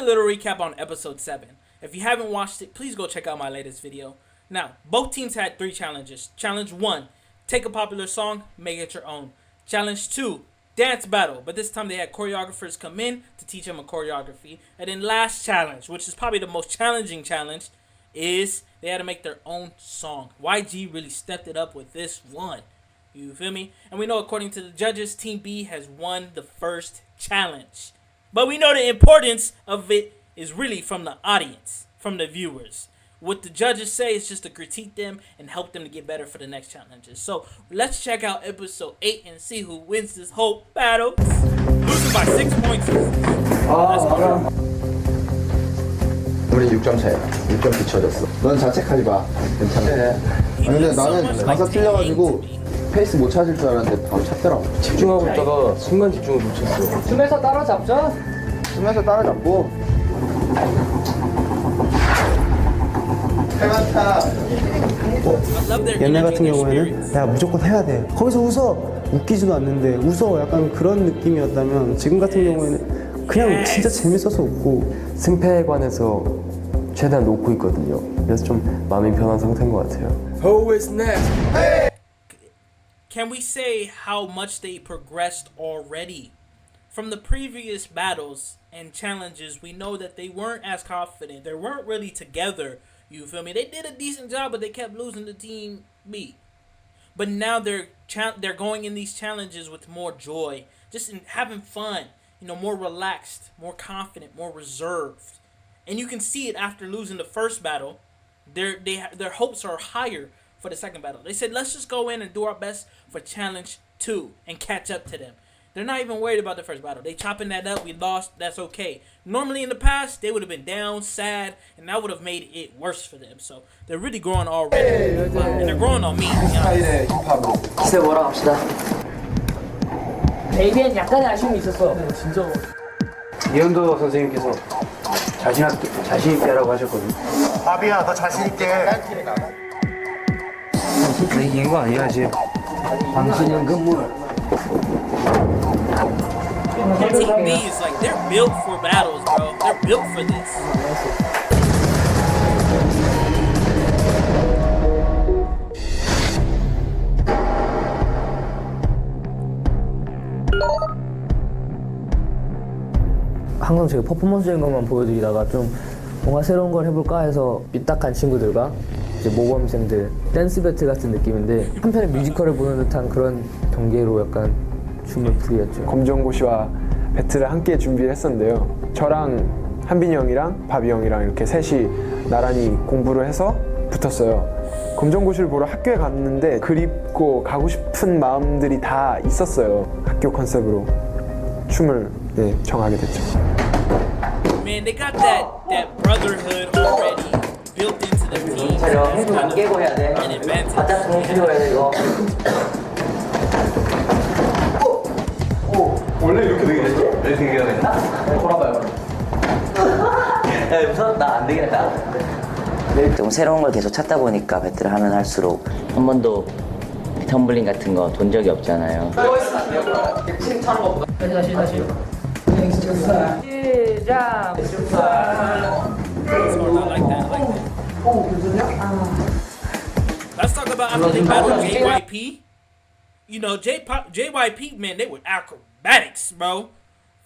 a little recap on episode 7. If you haven't watched it, please go check out my latest video. Now, both teams had 3 challenges. Challenge 1, take a popular song, make it your own. Challenge 2, dance battle, but this time they had choreographers come in to teach them a choreography. And then last challenge, which is probably the most challenging challenge, is they had to make their own song. YG really stepped it up with this one. You feel me? And we know according to the judges, Team B has won the first challenge. But we know the importance of it is really from the audience, from the viewers. What the judges say is just to critique them and help them to get better for the next challenges. So let's check out episode 8 and see who wins this whole battle. Losing by 6 points. 우리 6점 차야. 6점 뒤쳐졌어. 넌 자책하지 마. 괜찮아. 근데 나는 가사 틀려가지고 페이스 못 찾을 줄 알았는데 바로 찾더라고. 집중하고 있다가 순간 집중을 놓쳤어. 춤에서 따라잡자. 숨에서 따라잡고. 옛날 같은 경우에는 야 무조건 해야 돼. 거기서 웃어. 웃기지도 않는데 웃어. 약간 그런 느낌이었다면 지금 같은 경우에는 그냥 진짜 재밌어서 웃고. 승패에 관해서 최대한 놓고 있거든요. 그래서 좀 마음이 변한 상태인 것 같아요. Who is next? Can we say how much they progressed already? From the previous battles and challenges, we know that they weren't as confident. They weren't really together. You feel me? They did a decent job, but they kept losing to Team B. But now they're going in these challenges with more joy, just having fun. You know, more relaxed, more confident, more reserved. And you can see it after losing the first battle. Their hopes are higher for the second battle. They said, let's just go in and do our best for challenge 2 and catch up to them. They're not even worried about the first battle. They chopping that up. We lost. That's okay. Normally in the past, they would have been down, sad, and that would have made it worse for them. So they're really growing already. And they're growing on me. 기세 뭐라 합시다. 데뷔엔 약간의 아쉬움이 있었어. 진짜. 이현도 선생님께서 자신 있게 하라고 하셨거든요. 바비야, 너 자신 있게. 이긴 거 아니야, 아직. 당신은 근무. Team B is like, they're built for battles, bro. They're built for this. 항상 제가 퍼포먼스인 것만 보여드리다가 좀 뭔가 새로운 걸 해볼까 해서 삐딱한 친구들과 이제 모범생들 댄스 배틀 같은 느낌인데 한편의 뮤지컬을 보는 듯한 그런 경계로 약간 춤을 풀이했죠. 검정고시와 배틀을 함께 준비를 했었는데요. 저랑 한빈이 형이랑 바비 형이랑 이렇게 셋이 나란히 공부를 해서 붙었어요. 검정고시를 보러 학교에 갔는데 그립고 가고 싶은 마음들이 다 있었어요. 학교 컨셉으로 춤을 정하게 됐죠. Man, they got that brotherhood already built into their team. 해도 안 깨고 해야 돼. An advantage. 바짝 정신으로 해야 돼 이거. 원래 이렇게 되겠어? 이렇게 해야 되나? 돌아봐요. 야 무서웠다. 안 되겠다. 좀 새로운 걸 계속 찾다 보니까 배틀을 하면 할수록 한 번도 텀블링 같은 거 돈 적이 없잖아요. 다시. 시작. Let's talk about after they battled JYP. You know, JYP, man, they were acrobatics, bro.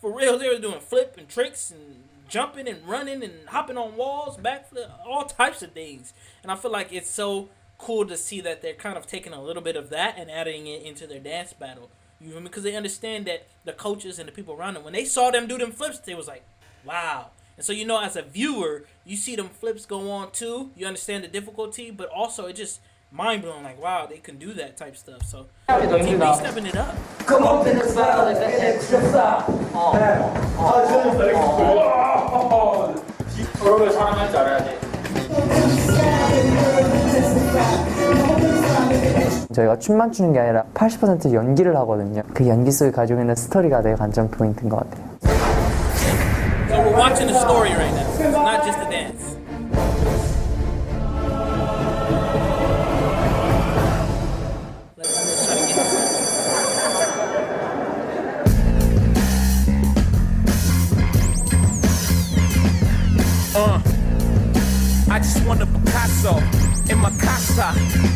For real, they were doing flip and tricks and jumping and running and hopping on walls, backflip, all types of things. And I feel like it's so cool to see that they're kind of taking a little bit of that and adding it into their dance battle. You know, because they understand that the coaches and the people around them, when they saw them do them flips, they was like, wow. And so, you know, as a viewer, you see them flips go on too. You understand the difficulty, but also it just mind-blowing. Like, wow, they can do that type stuff. So, Team B stepping it up. Come on, Venezuela. 서로를 사랑할 줄 알아야 돼. 저희가 춤만 추는 게 아니라 80% 연기를 하거든요. 그 연기 속에 가지고 있는 스토리가 되게 관전 포인트인 것 같아요. So we're watching the story right now. It's not just a dance. Let's try to get this. I just want a Picasso in my casa,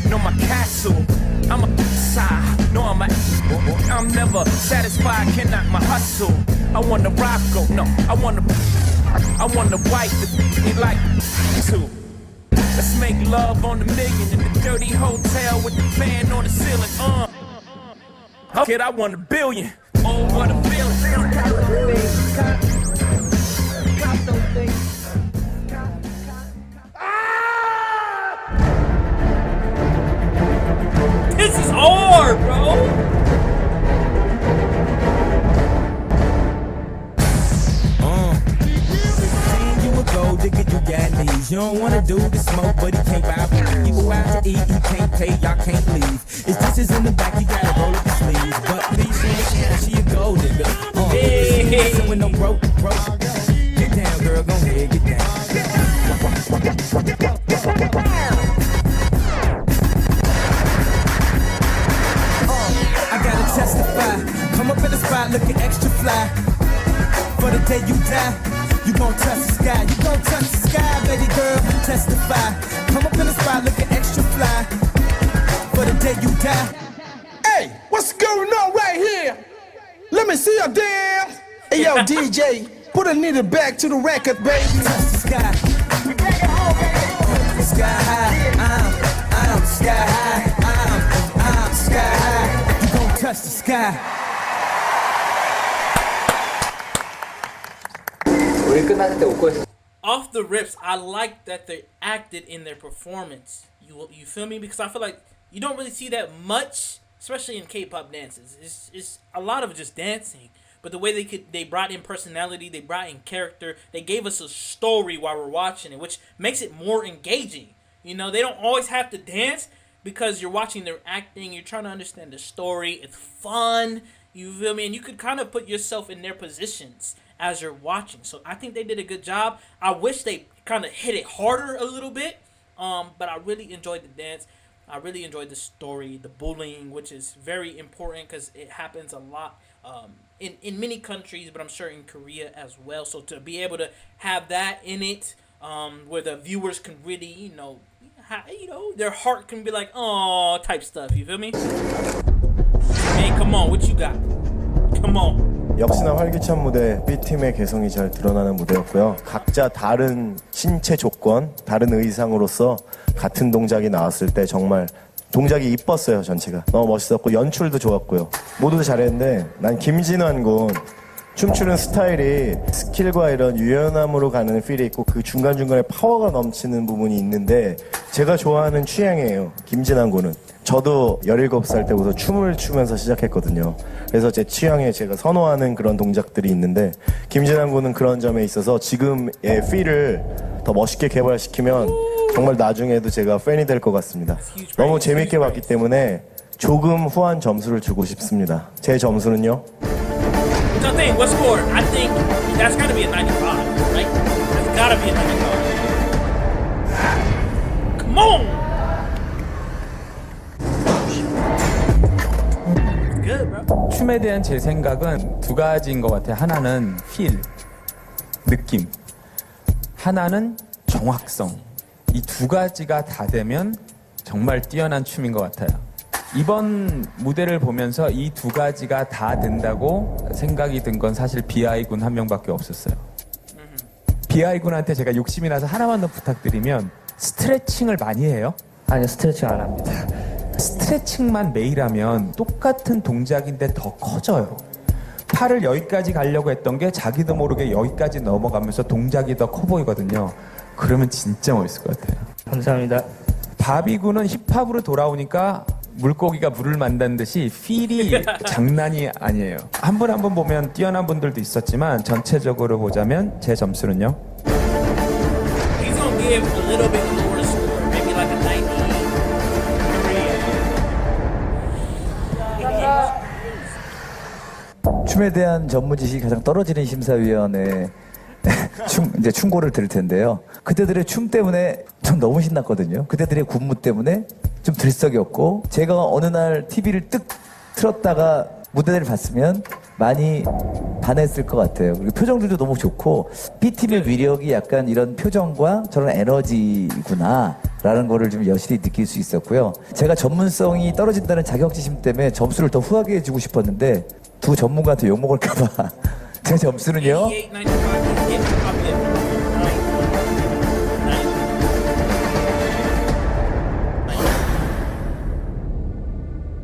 no my castle. I'm a side, no I'm never satisfied, cannot my hustle. I want a Rocco, no, I want a wife that me like too. Let's make love on the million in the dirty hotel with the fan on the ceiling. Kid, I want $1 billion. Oh, what a feeling. This is hard, bro. Gold digger, you got leaves. You don't wanna do the smoke, but he can't buy. You go out to eat, you can't pay, y'all can't leave. It's dishes in the back, you gotta roll up the sleeves. But please, she a gold digger. Hey. With no broke. Get down, girl, go ahead, get down. I gotta testify. Come up in the spot looking extra fly. For the day you die. You gon' touch the sky, you gon' touch the sky, baby girl, testify. Come up in the spot looking extra fly, for the day you die. Hey, what's going on right here? Let me see your dance. Hey yo, DJ, put a needle back to the record, baby. Touch the sky. Sky high, I'm sky high, I'm sky high. You gon' touch the sky. Off the rips, I like that they acted in their performance. You feel me? Because I feel like you don't really see that much, especially in K-pop dances. It's a lot of just dancing, but the way they brought in personality, they brought in character, they gave us a story while we're watching it, which makes it more engaging. You know, they don't always have to dance because you're watching their acting. You're trying to understand the story. It's fun. You feel me? And you could kind of put yourself in their positions as you're watching. So I think they did a good job. I wish they kind of hit it harder a little bit. But I really enjoyed the dance. I really enjoyed the story, the bullying, which is very important because it happens a lot in many countries, but I'm sure in Korea as well. So to be able to have that in it, where the viewers can really, their heart can be like, oh, type stuff. You feel me? Hey, come on, what you got? Come on. 역시나 활기찬 무대, B팀의 개성이 잘 드러나는 무대였고요. 각자 다른 신체 조건, 다른 의상으로서 같은 동작이 나왔을 때 정말 동작이 이뻤어요, 전체가. 너무 멋있었고 연출도 좋았고요. 모두 잘했는데 난 김진환 군 춤추는 스타일이 스킬과 이런 유연함으로 가는 필이 있고 그 중간중간에 파워가 넘치는 부분이 있는데 제가 좋아하는 취향이에요, 김진환 군은. 저도 17살 때부터 춤을 추면서 시작했거든요. 그래서 제 취향에 제가 선호하는 그런 동작들이 있는데 김진환 군은 그런 점에 있어서 지금의 필을 더 멋있게 개발시키면 정말 나중에도 제가 팬이 될 것 같습니다. 너무 재밌게 봤기 때문에 조금 후한 점수를 주고 싶습니다. 제 점수는요? I think, what score? I think that's gotta be a 95, right? That's gotta be a 95. Come on! 춤에 대한 제 생각은 두 가지인 것 같아요. 하나는 feel, 느낌. 하나는 정확성. 이 두 가지가 다 되면 정말 뛰어난 춤인 것 같아요. 이번 무대를 보면서 이 두 가지가 다 된다고 생각이 든 건 사실 비아이군 한 명밖에 없었어요. 비아이군한테 제가 욕심이 나서 하나만 더 부탁드리면 스트레칭을 많이 해요? 아니요, 스트레칭 안 합니다. 스트레칭만 매일 하면 똑같은 동작인데 더 커져요. 팔을 여기까지 가려고 했던 게 자기도 모르게 여기까지 넘어가면서 동작이 더 커 보이거든요. 그러면 진짜 멋있을 것 같아요. 감사합니다. 바비군은 힙합으로 돌아오니까 물고기가 물을 만다는 듯이 필이 장난이 아니에요. 한 분 한 분 보면 뛰어난 분들도 있었지만 전체적으로 보자면 제 점수는요? He's gonna give a little bit lower score, maybe like a 90. 춤에 대한 전문 지식이 가장 떨어지는 심사위원회 이제 충고를 드릴 텐데요. 그때들의 춤 때문에 전 너무 신났거든요. 그때들의 군무 때문에 좀 들썩이 없고 제가 어느 날 TV를 뜩 틀었다가 무대를 봤으면 많이 반했을 것 같아요. 그리고 표정들도 너무 좋고 B팀의 위력이 약간 이런 표정과 저런 에너지구나 라는 거를 좀 여실히 느낄 수 있었고요. 제가 전문성이 떨어진다는 자격지심 때문에 점수를 더 후하게 해주고 싶었는데 두 전문가한테 욕먹을까봐 제 점수는요?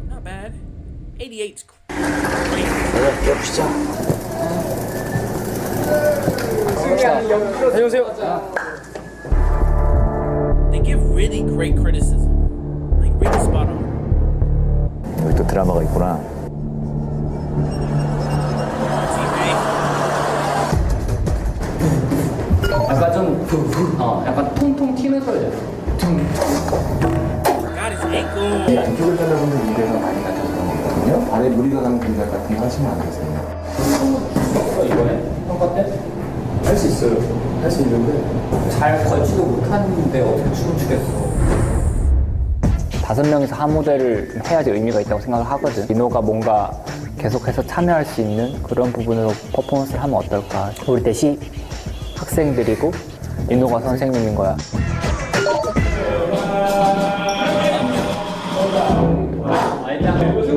88, 88's 깨봅시다. They give really great criticism. Like really spot on. 여기 또 드라마가 있구나. 약간 좀 약간 통통 튀는 소리죠. Got his ankle. 안쪽을 잘라보는 무대가 많이 같았던 거거든요. 발에 무리가 가는 동작 같은 거 하시면 안 되세요. 이번에 평가 때? 할 수 있어요. 할 수 있는데 잘 걸지도 못하는데 어떻게 춤을 추겠어. 5명이서 한 무대를 좀 해야지 의미가 있다고 생각을 하거든. 민호가 뭔가 계속해서 참여할 수 있는 그런 부분으로 퍼포먼스를 하면 어떨까. 우리 넷이 학생들이고 민호가 선생님인 거야.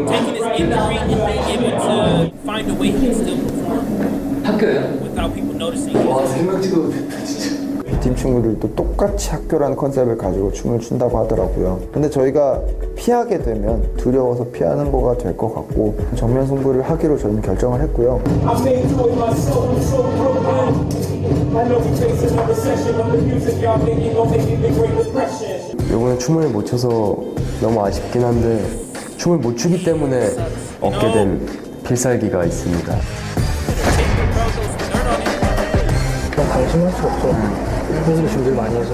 Taking his injury and being able to find a way he can still perform 학교예요? without people noticing it. 팀 친구들도 똑같이 학교라는 컨셉을 가지고 춤을 춘다고 하더라고요. 근데 저희가 피하게 되면 두려워서 피하는 거가 될 것 같고 정면 승부를 하기로 저희는 결정을 했고요. 이번에 춤을 못 춰서 너무 아쉽긴 한데 춤을 못 추기 때문에 얻게 된 필살기가 있습니다. 방심할 수 없어. 선생님 준비를 많이 해서.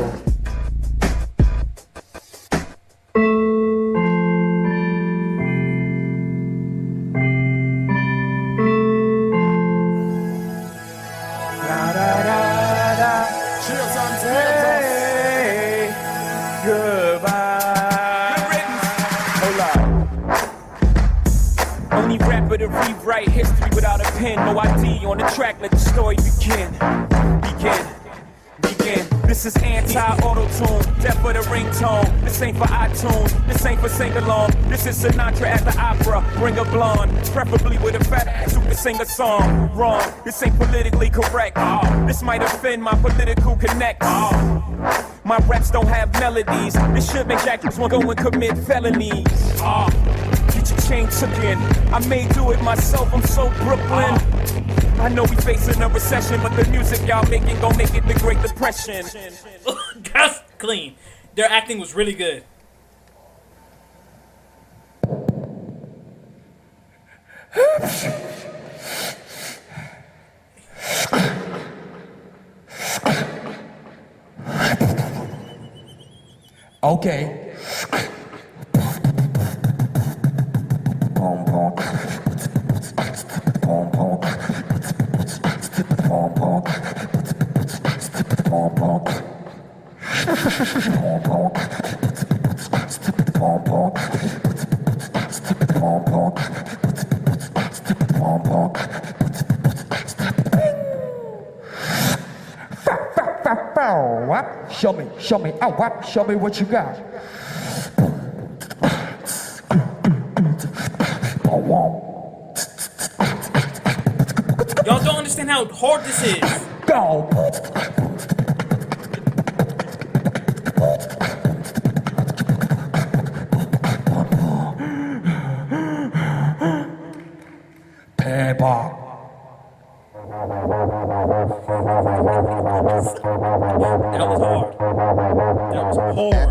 Only rapper to rewrite history without a pen. No ID on the track, let the story begin. This is anti-auto-tune, death for the ringtone. This ain't for iTunes, this ain't for sing-along. This is Sinatra at the opera, bring a blonde. Preferably with a fat ass who can sing a song. Wrong, this ain't politically correct. This might offend my political connects. My raps don't have melodies. This should make actors want to go and commit felonies. Get your chain took in. I may do it myself, I'm so Brooklyn. I know we facing a recession, but the music y'all making gon' make it the Great Depression. That's clean. Their acting was really good. Okay. Show me, oh, what? Show me what you got. Y'all don't understand how hard this is. Go. 대박. That was hard. That was hard.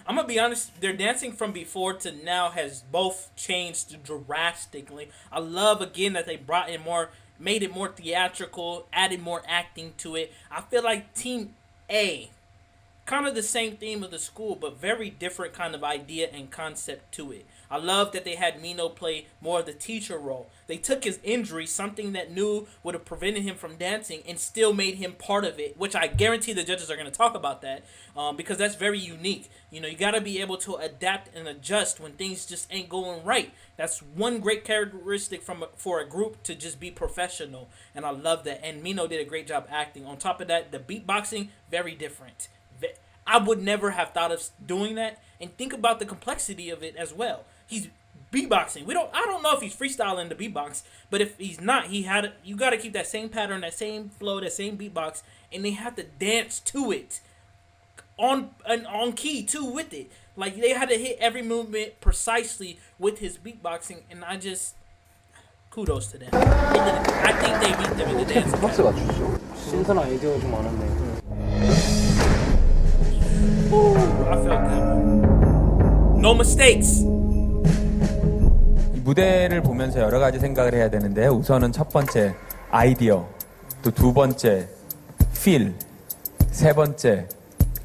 I'm gonna be honest, their dancing from before to now has both changed drastically. I love again that they brought in more, made it more theatrical, added more acting to it. I feel like Team A kind of the same theme of the school, but very different kind of idea and concept to it. I love that they had Mino play more of the teacher role. They took his injury, something that knew would have prevented him from dancing, and still made him part of it, which I guarantee the judges are going to talk about that, because that's very unique. You know, you got to be able to adapt and adjust when things just ain't going right. That's one great characteristic for a group, to just be professional, and I love that. And Mino did a great job acting. On top of that, the beatboxing, very different. I would never have thought of doing that, and think about the complexity of it as well. He's beatboxing. I don't know if he's freestyling the beatbox, but if he's not, you got to keep that same pattern, that same flow, that same beatbox, and they have to dance to it on key too with it. Like, they had to hit every movement precisely with his beatboxing, and I just kudos to them. I think they beat them in the dance. 박스가 주죠. 신선한 아이디어가 좀 많았네. I felt good. No mistakes. 이 무대를 보면서 여러 가지 생각을 해야 되는데, 우선은 첫 번째 아이디어, 또 두 번째 feel, 세 번째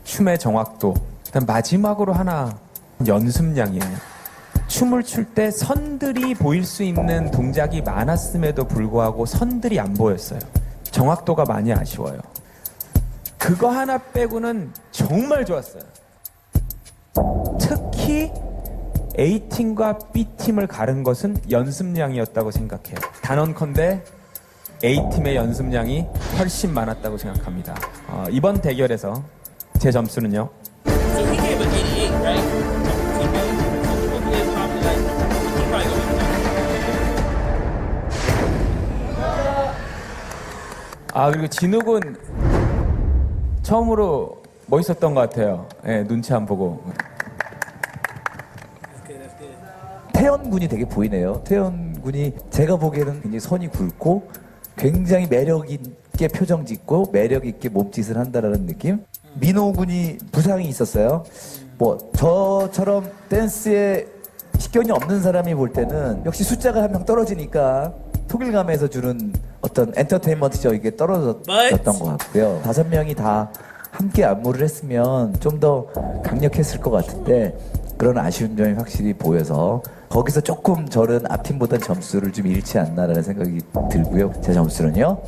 춤의 정확도, 그다음 마지막으로 하나 연습량이에요. 춤을 출 때 선들이 보일 수 있는 동작이 많았음에도 불구하고 선들이 안 보였어요. 정확도가 많이 아쉬워요. 그거 하나 빼고는 정말 좋았어요. 특히 A팀과 B팀을 가른 것은 연습량이었다고 생각해요. 단언컨대 A팀의 연습량이 훨씬 많았다고 생각합니다. 이번 대결에서 제 점수는요. So he gave an 88, right? 그리고 진욱은 처음으로 멋있었던 것 같아요. 예, 눈치 안 보고. 태연 군이 되게 보이네요. 태연 군이 제가 보기에는 굉장히 선이 굵고 굉장히 매력 있게 표정 짓고 매력 있게 몸짓을 한다라는 느낌. 민호 군이 부상이 있었어요. 뭐 저처럼 댄스에 식견이 없는 사람이 볼 때는 역시 숫자가 한 명 떨어지니까 통일감에서 주는 어떤 엔터테인먼트적이게 떨어졌던 것 같고요. 5명이 다 함께 안무를 했으면 좀 더 강력했을 것 같은데 그런 아쉬운 점이 확실히 보여서 거기서 조금 저는 앞팀보다 점수를 좀 잃지 않나라는 생각이 들고요. 제 점수는요.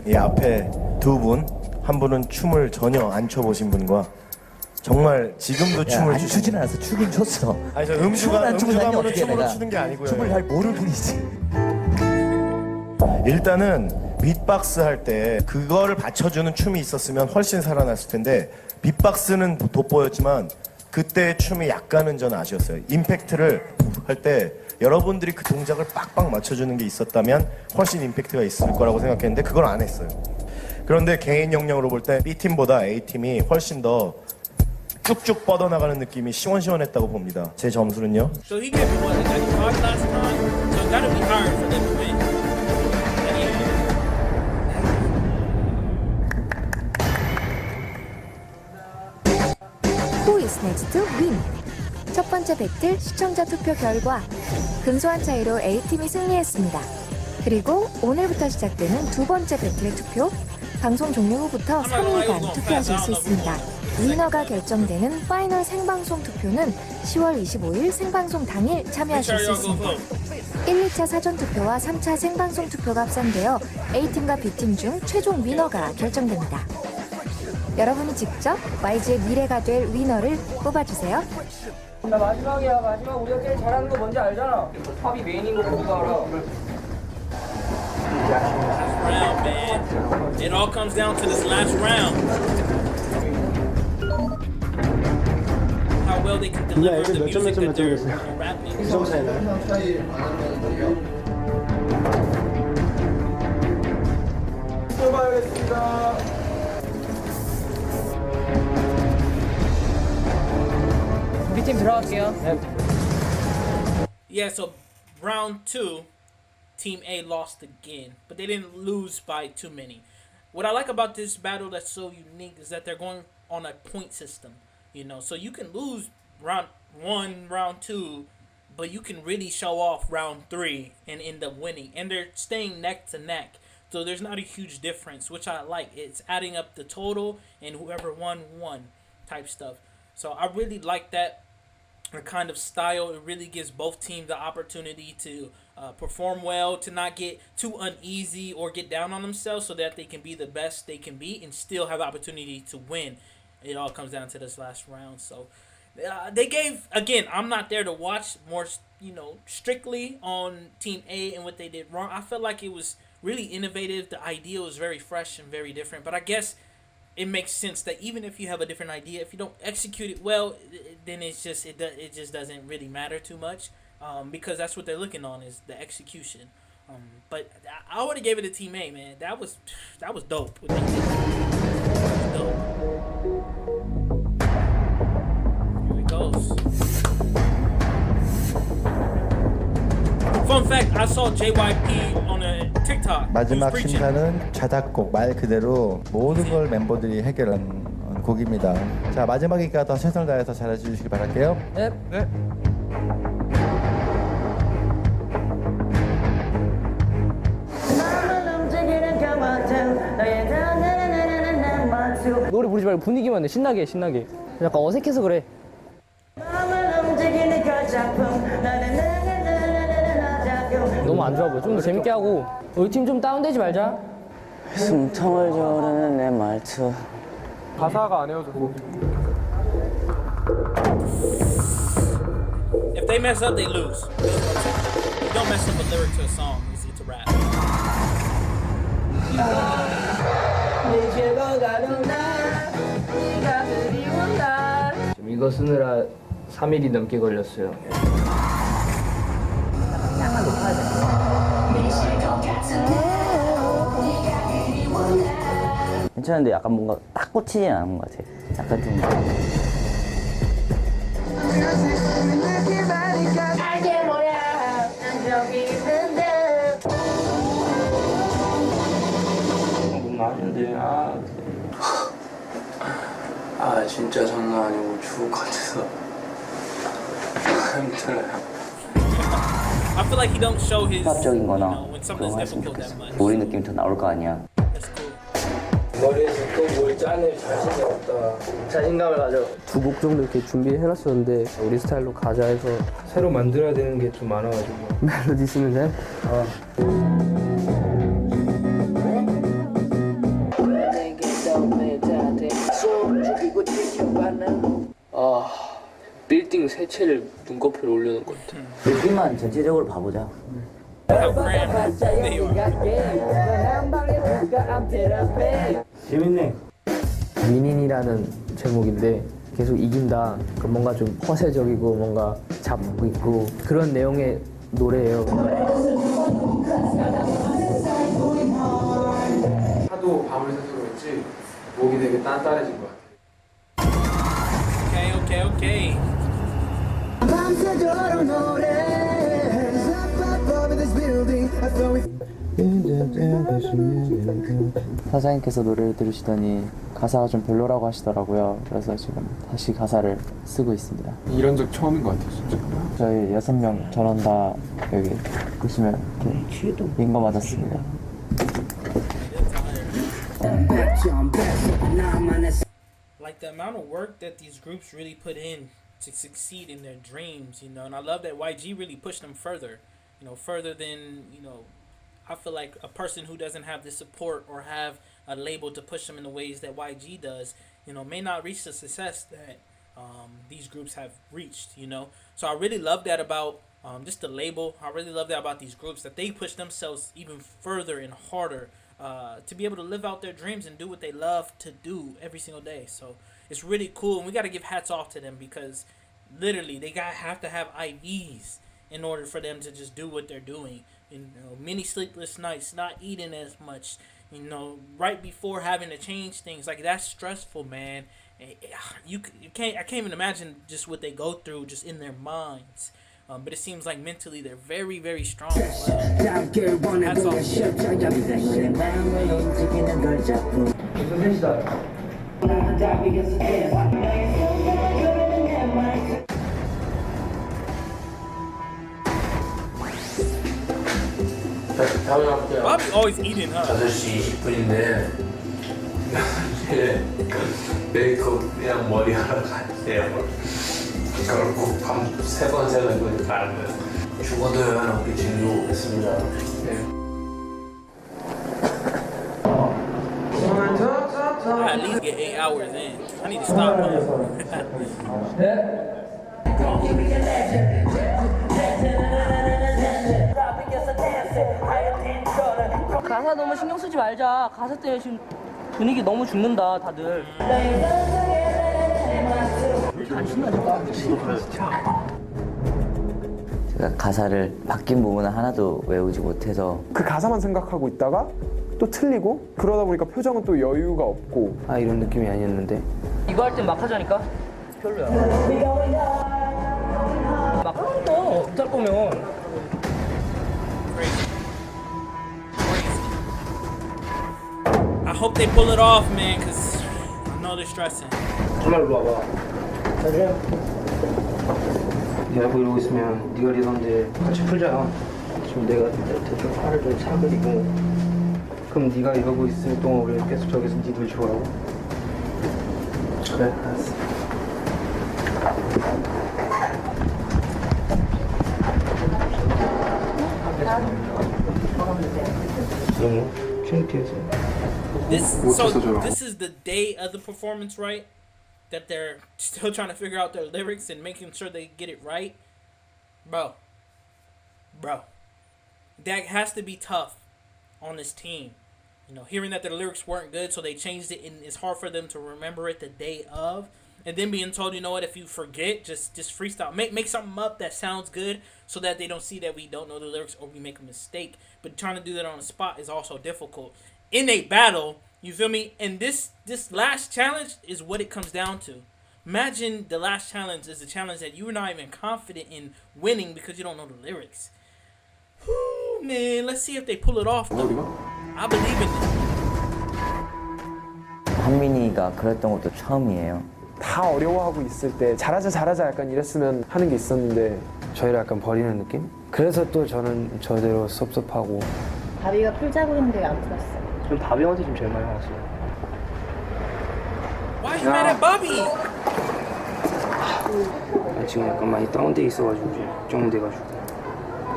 이 앞에 두 분, 한 분은 춤을 전혀 안 춰보신 분과 정말 지금도 춤을 안 추진 않았어. 추긴 췄어. 아니 저 음주가 안 추고 다니면 하면 어떻게 춤으로 내가. 추는 게 아니고요. 춤을 잘 모를 뿐이지. 일단은 빅박스 할 때 그거를 받쳐주는 춤이 있었으면 훨씬 살아났을 텐데 빅박스는 돋보였지만 그때의 춤이 약간은 저는 아쉬웠어요. 임팩트를 할 때 여러분들이 그 동작을 빡빡 맞춰주는 게 있었다면 훨씬 임팩트가 있을 거라고 생각했는데 그걸 안 했어요. 그런데 개인 역량으로 볼 때 B팀보다 A팀이 훨씬 더 쭉쭉 뻗어나가는 느낌이 시원시원했다고 봅니다. 제 점수는요? So he gave me what, like 95 last time? So it gotta be higher for them to win. Who is next to win? 첫 번째 배틀 시청자 투표 결과 근소한 차이로 A팀이 승리했습니다. 그리고 오늘부터 시작되는 두 번째 배틀의 투표, 방송 종료 후부터 3일간 투표하실 수 있습니다. 위너가 결정되는 파이널 생방송 투표는 10월 25일 생방송 당일 참여하실 수 있습니다. 1, 2차 사전 투표와 3차 생방송 투표가 합산되어 A팀과 B팀 중 최종 위너가 결정됩니다. 여러분이 직접 YG의 미래가 될 위너를 뽑아주세요. 나 마지막이야. 마지막 우리가 제일 잘하는 거 뭔지 알잖아. 팝이 메인인 거 누가 알아? Last round, man. It all comes down to this last round. How well they can deliver the music that they're rapping. 수고하셨습니다. B팀 들어갈게요. Yeah, so round 2, Team A lost again, but they didn't lose by too many. What I like about this battle that's so unique is that they're going on a point system, you know, so you can lose round 1, round 2, but you can really show off round 3 and end up winning. And they're staying neck to neck. So there's not a huge difference, which I like. It's adding up the total and whoever won type stuff. So I really like that kind of style. It really gives both teams the opportunity to perform well, to not get too uneasy or get down on themselves, so that they can be the best they can be and still have the opportunity to win. It all comes down to this last round. So they gave, again, I'm not there to watch more, strictly on Team A and what they did wrong. I felt like it was really innovative. The idea was very fresh and very different. But I guess it makes sense that even if you have a different idea, if you don't execute it well, then it just doesn't really matter too much, because that's what they're looking on, is the execution. But I would have gave it to Team A, man. That was dope. What they did. That was dope. Here it goes. Fun fact, I saw JYP on a TikTok. 마지막 심사는 자작곡, 말 그대로 모든 걸 멤버들이 해결한 곡입니다. 자, 마지막이니까 더 최선을 다해서 잘해주시길 바랄게요. 네. 노래 부르지 말고 분위기만 내. 신나게. 약간 어색해서 그래. 너무 안 좋아 보여. 좀 더 재밌게 하고. 우리 팀 좀 다운되지 말자. 숨통을 조르는 내 말투. 가사가 안 헤어져. If they mess up, they lose. You don't mess up a lyric to a song, it's a rap. 지금 이거 쓰느라 3일이 넘게 걸렸어요. 괜찮은데 약간 뭔가 딱 꽂히진 않은 것 같아. 약간 좀. 아 진짜 장난 아니고 죽을 것 같아서 힘들어요. I feel like he don't show his, 합적인 거나 when 그런 something's 거 했으면 difficult that 좋겠어. much. 우리 느낌이 더 나올 거 아니야. 머리에서 또 뭘 짜낼 자신이 없다. 자신감을 가져. 2곡 정도 이렇게 준비해놨었는데 우리 스타일로 가자 해서 새로 만들어야 되는 게 좀 많아가지고. 멜로디 쓰면 돼? 빌딩 세 채를 눈꺼풀에 올려놓은 것 같아. 느낌만 전체적으로 봐보자. 재밌네. 민인이라는 제목인데 계속 이긴다. 그러니까 뭔가 좀 허세적이고 뭔가 잡고 있고 그런 내용의 노래예요. 하도 밤을 새서 그런지 목이 되게 단단해진 것 같아. Okay. 사장님께서 노래를 들으시더니 가사가 좀 별로라고 하시더라고요. 그래서 지금 다시 가사를 쓰고 있습니다. 이런 적 처음인 것 같아요, 진짜. 저희 6명 전원 다 여기 보시면 이렇게 링거 맞았습니다. Like the amount of work that these groups really put in to succeed in their dreams, and I love that YG really pushed them further, further than, I feel like a person who doesn't have the support or have a label to push them in the ways that YG does, may not reach the success that these groups have reached, So I really love that about just the label. I really love that about these groups, that they push themselves even further and harder to be able to live out their dreams and do what they love to do every single day. So it's really cool, and we got to give hats off to them, because literally they have to have IVs in order for them to just do what they're doing. Many sleepless nights, not eating as much, right before having to change things. Like, that's stressful, man. I can't even imagine just what they go through just in their minds. But it seems like mentally they're very, very strong. Hats off. Bobby always eating, huh? 8시 20분인데 메이크업이랑 머리 하러 갔대요. 결국 밤 3번 새고 가는 거예요. 죽어도 여한 진로 오겠습니다. I at least get 8 hours in. I need to stop. 가사 너무 신경 쓰지 말자. 가사 때문에 지금 분위기 너무 죽는다 다들. 제가 가사를 바뀐 부분은 하나도 외우지 못해서 그 가사만 생각하고 있다가 또 틀리고 그러다 보니까 표정은 또 여유가 없고 아 이런 느낌이 아니었는데 이거 할 땐 막 하자니까? 별로야. 막 하는 거 못할 거면. I hope they pull it off, man, because I know they're stressing. 정말 일로 와봐. 사실 네가 이러고 있으면 네가 리더인데 같이 풀자. 지금 내가 대충 팔을 좀 차그리고 그럼 네가 이러고 있을 동안 우리 계속 저기서 네 눈치 보라고? 그래, 알았어. 너무 창피해서. This is the day of the performance, right? That they're still trying to figure out their lyrics and making sure they get it right. Bro. That has to be tough on this team. You know, hearing that their lyrics weren't good, so they changed it, and it's hard for them to remember it the day of. And then being told, you know what, if you forget, just freestyle. Make something up that sounds good so that they don't see that we don't know the lyrics or we make a mistake. But trying to do that on the spot is also difficult. In a battle, you feel me? And this last challenge is what it comes down to. Imagine the last challenge is a challenge that you're not even confident in winning because you don't know the lyrics. Whew, man, let's see if they pull it off, though. I believe in them. 한민이가 그랬던 것도 처음이에요. 다 어려워하고 있을 때 잘하자 약간 이랬으면 하는 게 있었는데 저희를 약간 버리는 느낌? 그래서 또 저는 저대로 섭섭하고 바비가 풀자고 했는데 왜 안 풀었어? 전 바비 형한테 좀 제일 많이 화났어요. Why you mad at Bobby? 지금 약간 많이 다운돼 있어가지고 걱정돼가지고.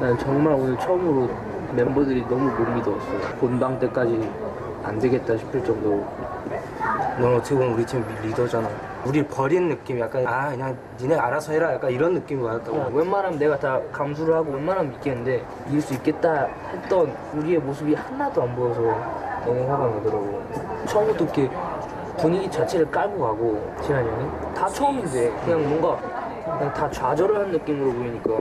난 정말 오늘 처음으로 멤버들이 너무 못 믿었어. 본방 때까지 안 되겠다 싶을 정도로. 넌 어떻게 보면 우리 팀 리더잖아. 우리 버린 느낌 약간 그냥 니네 알아서 해라 약간 이런 느낌이 왔다고. 웬만하면 내가 다 감수를 하고 웬만하면 믿겠는데 이길 수 있겠다 했던 우리의 모습이 하나도 안 보여서 너무 화가 나더라고. 처음부터 이렇게 분위기 자체를 깔고 가고 지한이 형이 다 처음인데 그냥 뭔가 그냥 다 좌절을 한 느낌으로 보이니까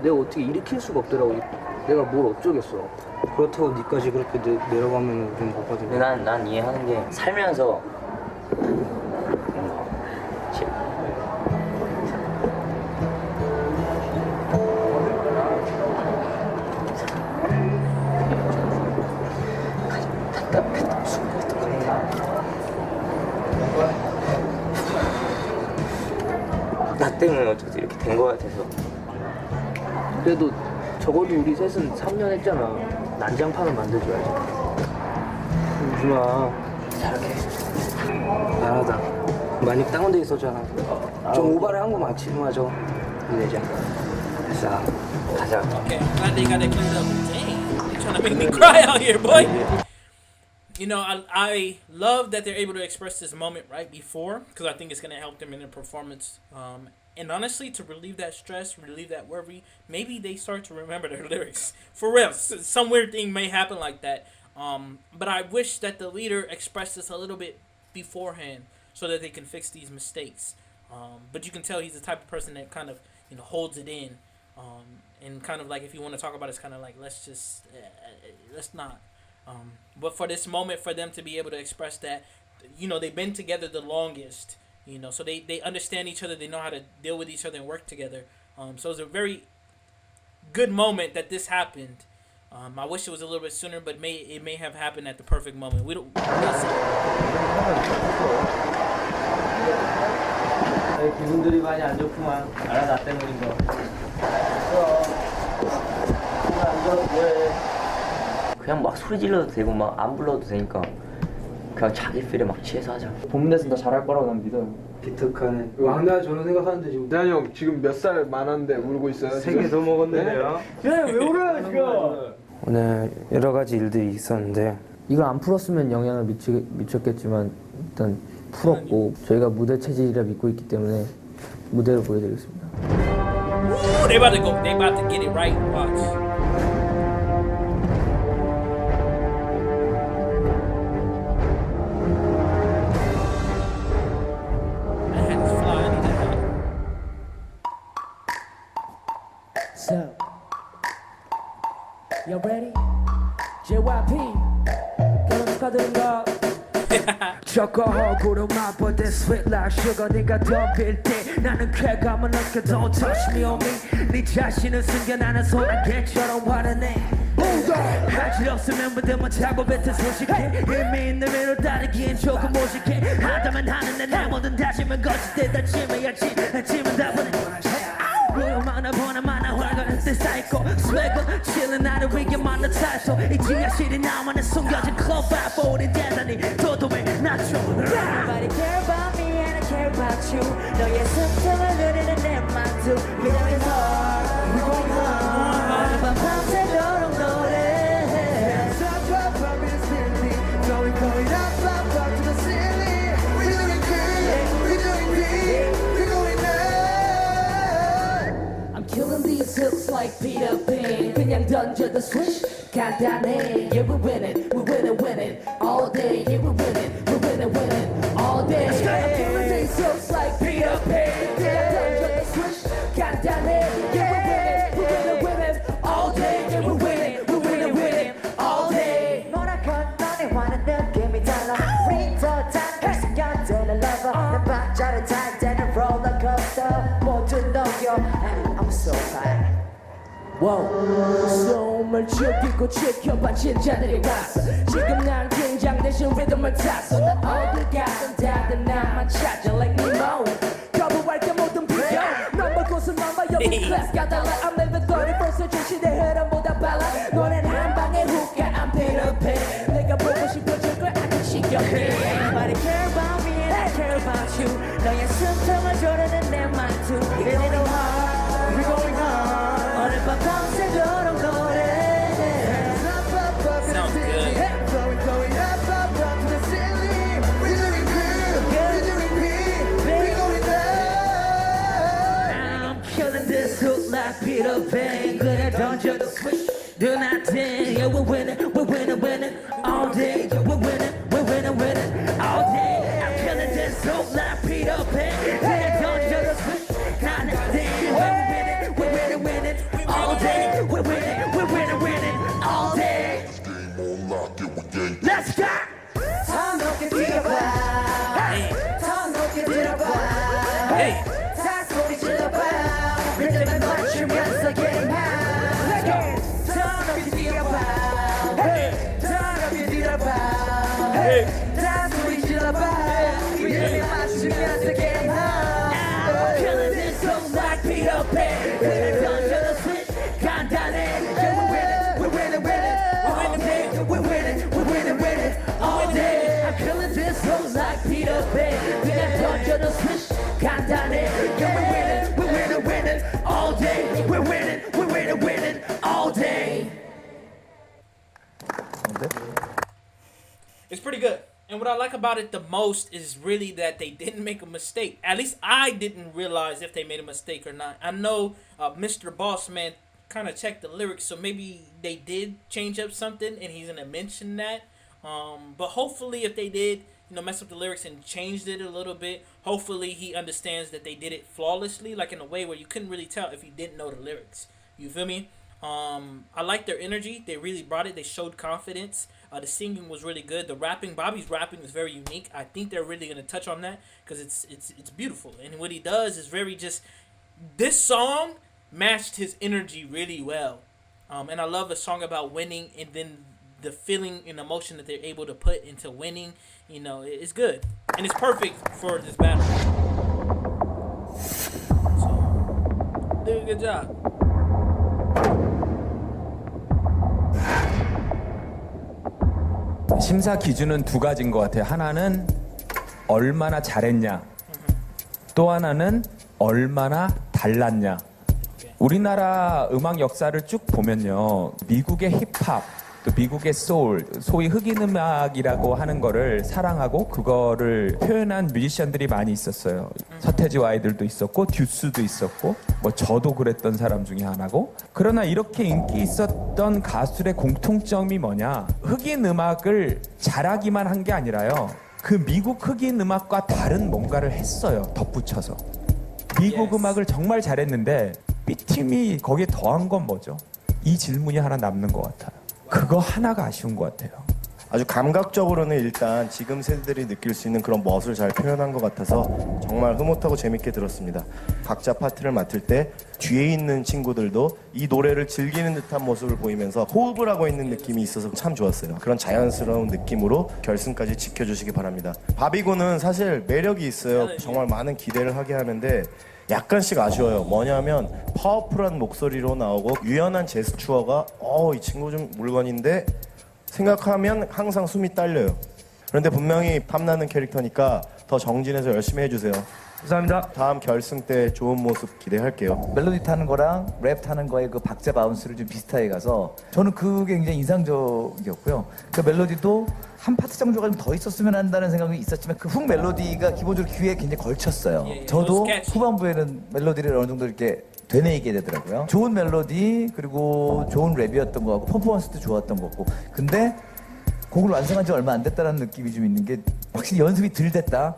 내가 어떻게 일으킬 수가 없더라고. 내가 뭘 어쩌겠어. 그렇다고 니까지 그렇게 내려가면 좀 못 받을. 난 이해하는 게 살면서 나 때문에 어쨌든 이렇게 된 거 같아서. 그래도 적어도 우리 셋은 3년 했잖아. 난장판은 만들줘야지. 우준아 잘할게. 미안하다. 많이 다운돼 있었잖아. 좀 오바를 한 거 맞지? 맞아. 힘내자. 됐어. 가자. Okay, glad they got that cleared up. Dang, they trying to make me cry out here, boy. You know, I love that they're able to express this moment right before, because I think it's going to help them in their performance. And honestly, to relieve that stress, relieve that worry, maybe they start to remember their lyrics. For real, some weird thing may happen like that. But I wish that the leader expressed this a little bit beforehand so that they can fix these mistakes. But you can tell he's the type of person that kind of, you know, holds it in. And kind of like, if you want to talk about it, it's kind of like, let's not. But for this moment, for them to be able to express that, you know, they've been together the longest, you know, so they understand each other, they know how to deal with each other and work together. So it's a very good moment that this happened. I wish it was a little bit sooner, but it may have happened at the perfect moment. We'll see. 기분들이 많이 안 좋구만. 알아, 나 때문인 거. 그냥 막 소리 질러도 되고 막 안 불러도 되니까 그냥 자기 필에 막 취해서 하자. 본문에서는 더 잘할 거라고 난 믿어요. 기특하네. 왕나 저런 생각하는데 지금 대한이 형 지금 몇 살 많았는데 울고 있어요? 3개 더 먹었는데요? 네? 왜 울어요 지금? 오늘 여러 가지 일들이 있었는데 이걸 안 풀었으면 영향을 미쳤겠지만 일단 풀었고 저희가 무대 체질이라 믿고 있기 때문에 무대를 보여드리겠습니다. Ooh, they about to go. They about to get it right. Watch. That hat is fly. I need that hat. So, you ready? JYP, 결혼 축하드립니다. 초코하고로 맛볼 때 sweet like sugar 네가 덤빌 때 나는 쾌감을 느껴 don't touch me on me 네 자신을 숨겨 나는 소나개처럼 화내네 할 일 없으면 무대만 차고 뱉어 소식해 의미 있는 일을 따르기엔 조금 무식해 하다만 하는데 내 모든 다짐은 거칠 때 다짐해야지 다짐은 다 보내 로요 많아 보나 많아 활가는 때 쌓이고 스웨그 칠은 나를 위해 만나 차서 이 지하실이 나만의 숨겨진 클럽 바보 우린 대단히 도도해 낮춰 Nobody care about me and I care about you 너의 숨통을 누리는 내 만두 We're going hard, we're going hard 어느 밤 밤새도록 노래해 Top up, I'm in silly Going up, up, up to the ceiling We're doing good, we're doing big We're going up I'm killing these hooks like Peter Pan 그냥 던져도 swish 간단해 Yeah, we're winning, we're winning, winning all day Yeah, we're winning, we're winning, winning all day I'm killing these hooks like Peter Pan 그냥 던져도 swish 간단해 Yeah, we're winning, we're winning, winning all day Yeah, we're winning, we're winning, winning all day 뭐라건 너네 와는 느낌이 달라 우린 더 단걸 숨겨두는 lover 난 박자를 탈 때는 롤러코스터 모두 녹여 I'm so fine Wow. 숨을 죽이고 지켜봐 진짜들이 왔어 지금 난 긴장되신 리듬을 탔어 난 어딜 가든 다들 나만 찾아 like Nemo 거부할 때 모든 비교 넘버 곳은 넘버 옆에 클래스가 달라 I'm living 31st century 시대 흐름보다 빨라 너넨 한 방에 훅가 I'm Peter Pan 내가 보고 싶어질 걸 아직 시켜해 Nobody care about me and I care about you 너의 숨통을 조르는 내 말투 We're going hard, we're going hard 어느 밤 밤새도록 노래해 Sounds good. Going up, up, up to the ceiling We're doing good, we're doing big We're going up I'm killing this hook like Peter Pan 그래 던져도 switch do nothing Yeah, we're winning, winning all day Yeah, we're winning, winning all day I'm killing this hook like Peter Pan 그래 던져도 switch do nothing We're winning all day. We're winning, winning all day. Let's go. 더 높게 뛰어봐. 더 높게 들어봐. 다 소리 질러봐. 리듬에 맞추면서 getting high. Let's go. 더 높게 뛰어봐. 더 높게 들어봐. 다 소리 질러봐. 리듬에 맞추면서 getting high. I'm killing this song like Peter Pan. 그래 던져도 switch 간단해. Yeah, we're winning, all day. We're winning all day. I'm killing this song like Peter Pan. 그래 던져도 switch 간단해. Yeah, we're winning all day. We're winning all day. It's pretty good. And what I like about it the most is really that they didn't make a mistake. At least I didn't realize if they made a mistake or not. I know Mr. Bossman kind of checked the lyrics, so maybe they did change up something, and he's gonna mention that. But hopefully, if they did, mess up the lyrics and changed it a little bit, hopefully he understands that they did it flawlessly, like in a way where you couldn't really tell if he didn't know the lyrics. You feel me? I like their energy. They really brought it. They showed confidence. The singing was really good. The rapping, Bobby's rapping is very unique. I think they're really gonna touch on that because it's beautiful. And what he does is very just. This song matched his energy really well, and I love a song about winning and then the feeling and emotion that they're able to put into winning. It's good and it's perfect for this battle. So, did a good job. 심사 기준은 두 가지인 것 같아요. 하나는 얼마나 잘했냐, 또 하나는 얼마나 달랐냐. 우리나라 음악 역사를 쭉 보면요, 미국의 힙합, 또 미국의 소울, 소위 흑인 음악이라고 하는 거를 사랑하고 그거를 표현한 뮤지션들이 많이 있었어요. 서태지와 아이들도 있었고 듀스도 있었고 뭐 저도 그랬던 사람 중에 하나고. 그러나 이렇게 인기 있었던 가수들의 공통점이 뭐냐, 흑인 음악을 잘하기만 한 게 아니라요, 그 미국 흑인 음악과 다른 뭔가를 했어요. 덧붙여서 미국 음악을 정말 잘했는데 B팀이 거기에 더한 건 뭐죠? 이 질문이 하나 남는 것 같아요. 그거 하나가 아쉬운 것 같아요. 아주 감각적으로는 일단 지금 세대들이 느낄 수 있는 그런 멋을 잘 표현한 것 같아서 정말 흐뭇하고 재밌게 들었습니다. 각자 파트를 맡을 때 뒤에 있는 친구들도 이 노래를 즐기는 듯한 모습을 보이면서 호흡을 하고 있는 느낌이 있어서 참 좋았어요. 그런 자연스러운 느낌으로 결승까지 지켜주시기 바랍니다. 바비고는 사실 매력이 있어요. 정말 많은 기대를 하게 하는데 약간씩 아쉬워요. 뭐냐면 파워풀한 목소리로 나오고 유연한 제스처가 이 친구 좀 물건인데 생각하면 항상 숨이 딸려요. 그런데 분명히 탐나는 캐릭터니까 더 정진해서 열심히 해주세요. 감사합니다. 다음 결승 때 좋은 모습 기대할게요. 멜로디 타는 거랑 랩 타는 거의 그 박자 바운스를 좀 비슷하게 가서 저는 그게 굉장히 인상적이었고요. 그 멜로디도 한 파트 정도가 좀 더 있었으면 한다는 생각이 있었지만 그 훅 멜로디가 기본적으로 귀에 굉장히 걸쳤어요. 저도 후반부에는 멜로디를 어느 정도 이렇게 되뇌이게 되더라고요. 좋은 멜로디 그리고 좋은 랩이었던 것 같고 퍼포먼스도 좋았던 것 같고, 근데 곡을 완성한 지 얼마 안 됐다는 느낌이 좀 있는 게 확실히 연습이 덜 됐다.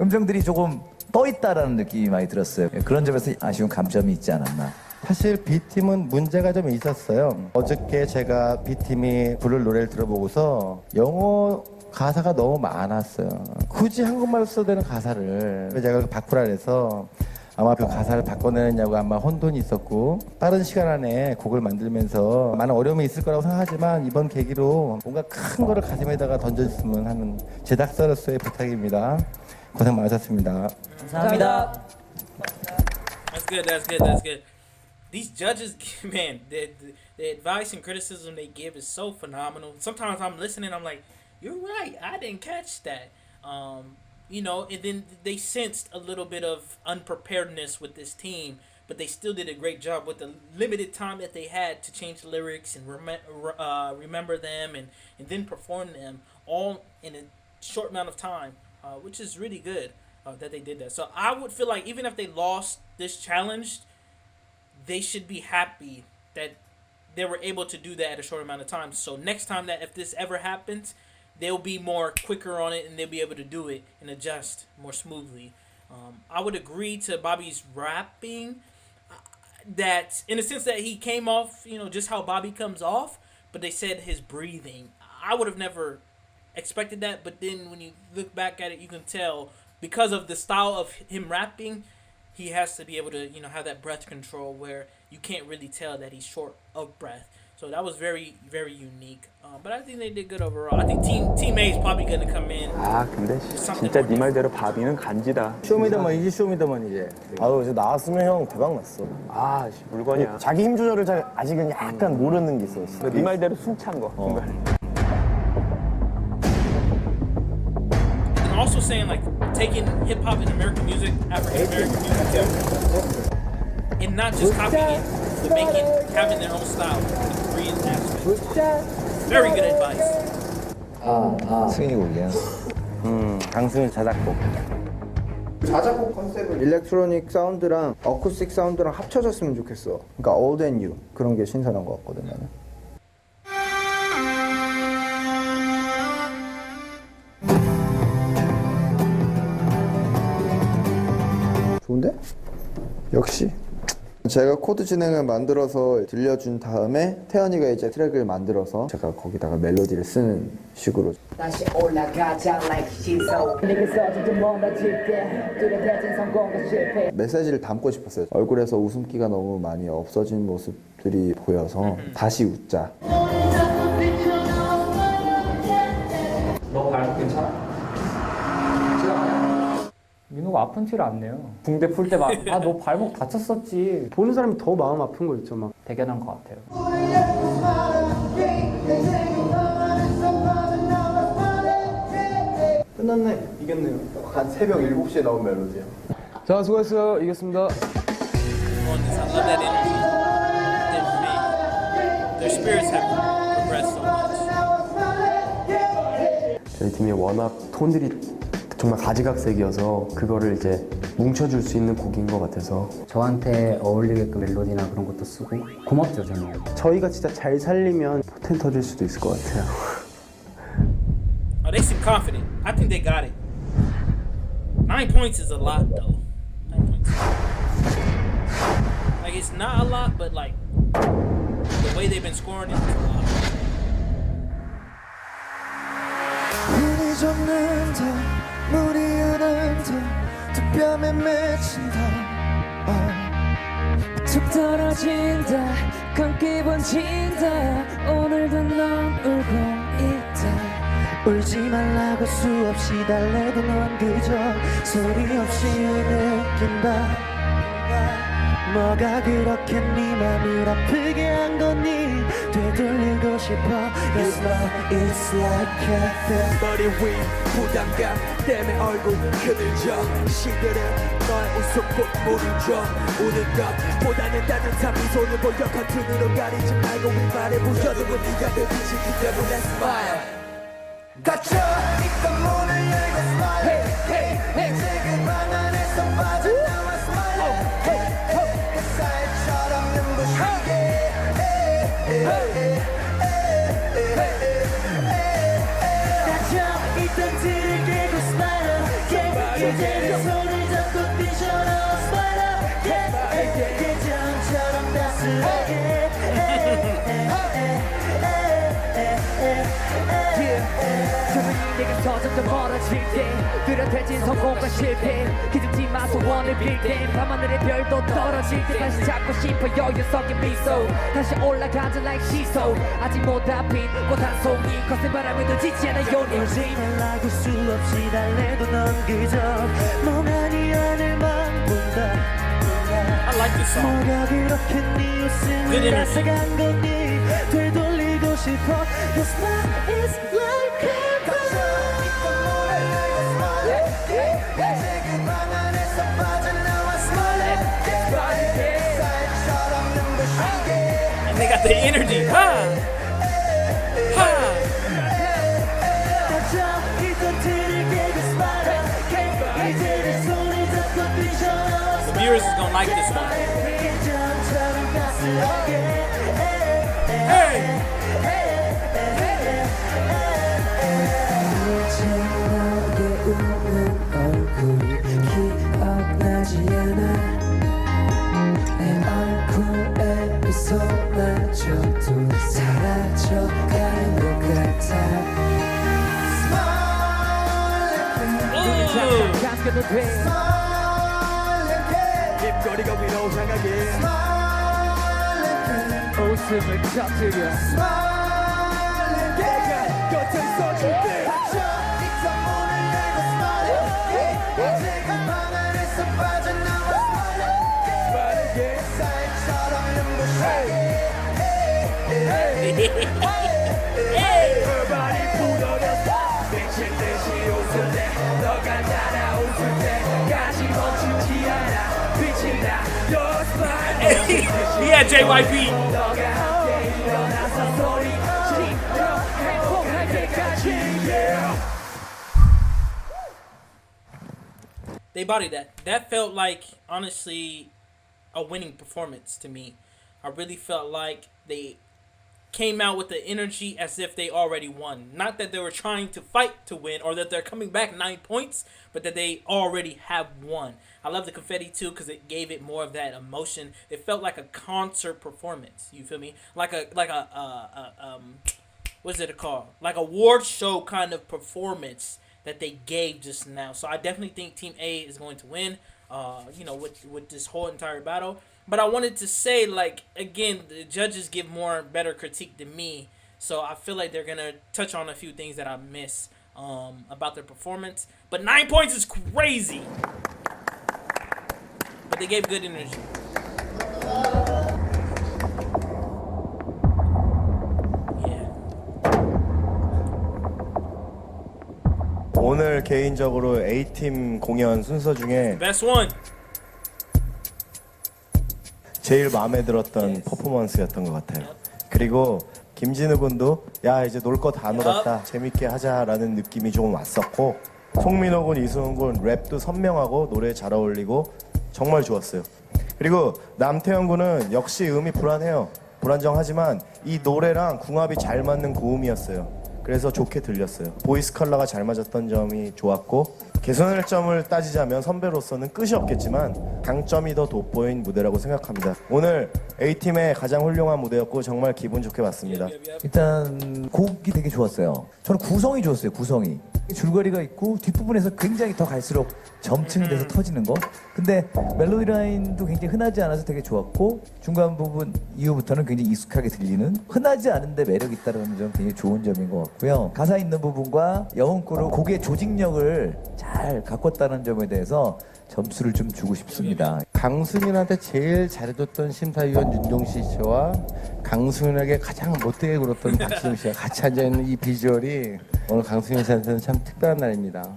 음정들이 조금 떠 있다라는 느낌이 많이 들었어요. 그런 점에서 아쉬운 감점이 있지 않았나. 사실 B팀은 문제가 좀 있었어요. 어저께 제가 B팀이 부를 노래를 들어보고서 영어 가사가 너무 많았어요. 굳이 한국말로 써야 되는 가사를 제가 바꾸라 해서 아마 그 가사를 바꿔내느냐고 아마 혼돈이 있었고, 빠른 시간 안에 곡을 만들면서 많은 어려움이 있을 거라고 생각하지만 이번 계기로 뭔가 큰 거를 가슴에다가 던져줬으면 하는 제작사로서의 부탁입니다. 고생 많으셨습니다. 감사합니다. That's good. That's good. That's good. These judges, man, the advice and criticism they give is so phenomenal. Sometimes I'm listening, I'm like, you're right, I didn't catch that. You know, and then they sensed a little bit of unpreparedness with this team, but they still did a great job with the limited time that they had to change the lyrics and remember them and then perform them all in a short amount of time, which is really good that they did that. So I would feel like even if they lost this challenge, they should be happy that they were able to do that at a short amount of time. So next time that if this ever happens, they'll be more quicker on it and they'll be able to do it and adjust more smoothly. I would agree to Bobby's rapping, that in a sense that he came off, you know, just how Bobby comes off, but they said his breathing. I would have never expected that, but then when you look back at it, you can tell because of the style of him rapping, he has to be able to, you know, have that breath control where you can't really tell that he's short of breath. So that was very, very unique. But I think they did good overall. I think Team A is probably going to come in. 아 근데 진짜 네 말대로 바비는 간지다. 쇼미더머니지 쇼미더머니지. 아유 이제 나왔으면 형 대박 났어. 아 물건이야. 자기 힘 조절을 잘 아직은 약간 모르는 게 있어. 네 말대로 숨찬 거. And also saying like taking hip hop and American music, African American music too, and not just copying it, but having their own style. The Korean aspect. Very good advice. 승희 곡이야. 강승희 자작곡. 자작곡 컨셉을 일렉트로닉 사운드랑 어쿠스틱 사운드랑 합쳐졌으면 좋겠어. 그러니까 Old and New 그런 게 신선한 것 같거든 나는. 좋은데? 역시. 제가 코드 진행을 만들어서 들려준 다음에 태연이가 이제 트랙을 만들어서 제가 거기다가 멜로디를 쓰는 식으로. 다시 올라가자 like 시소 네가 써준 무너질게 뚜렷해진 성공과 실패. 메시지를 담고 싶었어요. 얼굴에서 웃음기가 너무 많이 없어진 모습들이 보여서 다시 웃자. 너 발목 괜찮아? 민호가 아픈 티를 안 내요. 붕대 풀 때 막 아 너 발목 다쳤었지. 보는 사람이 더 마음 아픈 거 있죠 막. 대견한 것 같아요. 끝났네. 이겼네요. 한 새벽 7시에 나온 멜로디야. 자, 수고했어요. 이겼습니다. On this, I love that energy. Their spirits have progressed so much. 저희 팀이 워낙 톤들이 정말 가지각색이어서 그거를 이제 뭉쳐줄 수 있는 곡인 것 같아서 저한테 어울리게끔 멜로디나 그런 것도 쓰고 고맙죠 저는. 저희가 진짜 잘 살리면 포텐 터질 수도 있을 것 같아요. Oh, they seem confident. I think they got it. 9 points is a lot, though. 9 points. Like, it's not a lot, but, like, the way they've been scoring it is a lot. 눈이 젖는다 물이 흐른다 두 뺨에 맺힌다 툭 떨어진다 감기 번진다 오늘도 넌 울고 있다 울지 말라고 수없이 달래도 넌 그저 소리 없이 느낀다 뭐가 그렇게 네 맘을 아프게 한 거니 되돌리고 싶어 Your smile is like heaven 머리 위 부담감 때문에 얼굴 흐들져 시들은 너의 웃음꽃 물을줘 우는 것보다는 따뜻한 미소를 보여 커튼으로 가리지 말고 윗말에 부셔두고 네가 늘 비치기 때문에 smile 닫혀있던 문을 열고 smile 이제 그 방 안에서 빠져나와 smile 햇살처럼 눈부시게 닫혀있던 틀을 깨고 smile 이제 내 손을 잡고 뛰쳐나와 smile 예전처럼 따스하게 주변이 내게서 점점 멀어질 때 뚜렷해진 성공과 실패 기죽지 마 소원을 빌 때 밤하늘의 별도 떨어질 때 다시 잡고 싶어요 녀석의 미소 다시 올라가자 like 시소 아직 못 앞인 못한 송이 거센 바람에도 지지 않아요 울지 말라고 수없이 달래도 넌 그저 멍하니 하늘만 본다 I like this song. 뭐가 그렇게 네 웃음을 앗아간 거니 되돌리고 싶어 Your smile is like heaven 이제 그 방 안에서 빠져나와 smile 햇살처럼 눈부시게 And they got the energy. Ha! Ha! 닫혀있던 틀을 깨고 smile 이제 내 손을 잡고 뛰쳐나와 The viewers is gonna like this one. 예전처럼 따스하게 Hey! 너의 웃는 얼굴이 기억나지 않아 내 얼굴에 미소마저도 사라져가는 것 같아 눈이 잠깐 감겨도 돼 입꼬리가 위로 향하게 웃음을 터뜨려 내가 곁에 서줄게 닫혀있던 문을 열고 smile 이제 그 방 안에서 빠져나와 smile 햇살처럼 눈부시게 혈관이 부러졌어 미친 듯이 웃을래 너가 날아웃을 때까지 멈추지 않아 빛이 나 Your smile Yeah, JYP. 너가 함께 일어나서 소리치며 행복할 때까지 yeah. They bodied that. That felt like, honestly, a winning performance to me. I really felt like they came out with the energy as if they already won. Not that they were trying to fight to win or that they're coming back 9 points, but that they already have won. I love the confetti too because it gave it more of that emotion. It felt like a concert performance. You feel me? Like a what's it called? Like a award show kind of performance that they gave just now. So I definitely think Team A is going to win. With this whole entire battle. But I wanted to say, like, again, the judges give better critique than me. So I feel like they're going to touch on a few things that I miss about their performance. But 9 points is crazy. But they gave good energy. Yeah. 오늘 개인적으로 A팀 공연 순서 중에 Best one. 제일 마음에 들었던 퍼포먼스였던 것 같아요. 그리고 김진우 군도 야 이제 놀 거 다 놀았다 재밌게 하자라는 느낌이 조금 왔었고, 송민호 군, 이승훈 군 랩도 선명하고 노래 잘 어울리고 정말 좋았어요. 그리고 남태현 군은 역시 음이 불안정하지만 이 노래랑 궁합이 잘 맞는 고음이었어요. 그래서 좋게 들렸어요. 보이스 컬러가 잘 맞았던 점이 좋았고, 개선할 점을 따지자면 선배로서는 끝이 없겠지만 강점이 더 돋보인 무대라고 생각합니다. 오늘 A팀의 가장 훌륭한 무대였고 정말 기분 좋게 봤습니다. 일단 곡이 되게 좋았어요. 저는 구성이 좋았어요. 구성이 줄거리가 있고 뒷부분에서 굉장히 더 갈수록 점층이 돼서 터지는 거. 근데 멜로디 라인도 굉장히 흔하지 않아서 되게 좋았고, 중간 부분 이후부터는 굉장히 익숙하게 들리는, 흔하지 않은데 매력 있다는 점 굉장히 좋은 점인 것 같고요. 가사 있는 부분과 여운꾸로 곡의 조직력을 잘 가꿨다는 점에 대해서 점수를 좀 주고 싶습니다. 강승윤한테 제일 잘해줬던 심사위원 윤종신 씨와 강승윤에게 가장 못되게 굴었던 박진영 씨가 같이 앉아있는 이 비주얼이 오늘 강승윤 씨한테는 참 특별한 날입니다.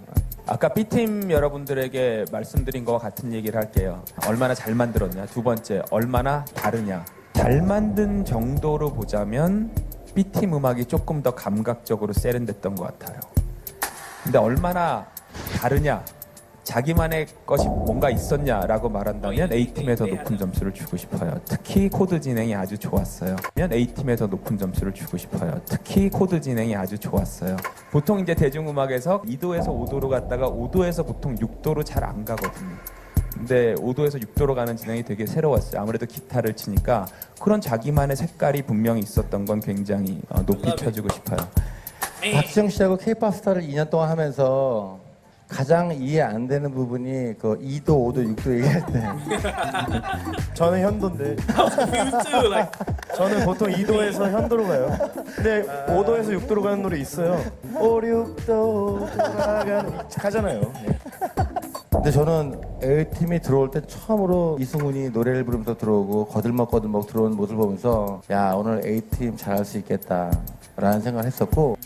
아까 B팀 여러분들에게 말씀드린 거와 같은 얘기를 할게요. 얼마나 잘 만들었냐. 두 번째, 얼마나 다르냐. 잘 만든 정도로 보자면 B팀 음악이 조금 더 감각적으로 세련됐던 것 같아요. 근데 얼마나 다르냐, 자기만의 것이 뭔가 있었냐라고 말한다면 A팀에 더 높은 점수를 주고 싶어요. 특히 코드 진행이 아주 좋았어요. A팀에 더 높은 점수를 주고 싶어요. 특히 코드 진행이 아주 좋았어요. 보통 이제 대중음악에서 2도에서 5도로 갔다가 5도에서 보통 6도로 잘 안 가거든요. 근데 5도에서 6도로 가는 진행이 되게 새로웠어요. 아무래도 기타를 치니까 그런 자기만의 색깔이 분명히 있었던 건 굉장히 높이 펴주고 싶어요. 박지영 씨하고 K-pop 스타를 2년 동안 하면서 가장 이해 안 되는 부분이 그 2도, 5도, 6도 얘기할 때 저는 현도인데 저는 보통 2도에서 현도로 가요. 근데 5도에서 6도로 가는 노래 있어요. 5, 6도 돌아가는 하잖아요. 근데 저는 A팀이 들어올 때 처음으로 이승훈이 노래를 부르면서 들어오고 거들먹 들어오는 모습을 보면서 야, 오늘 A팀 잘할 수 있겠다 라는 생각을 했었고,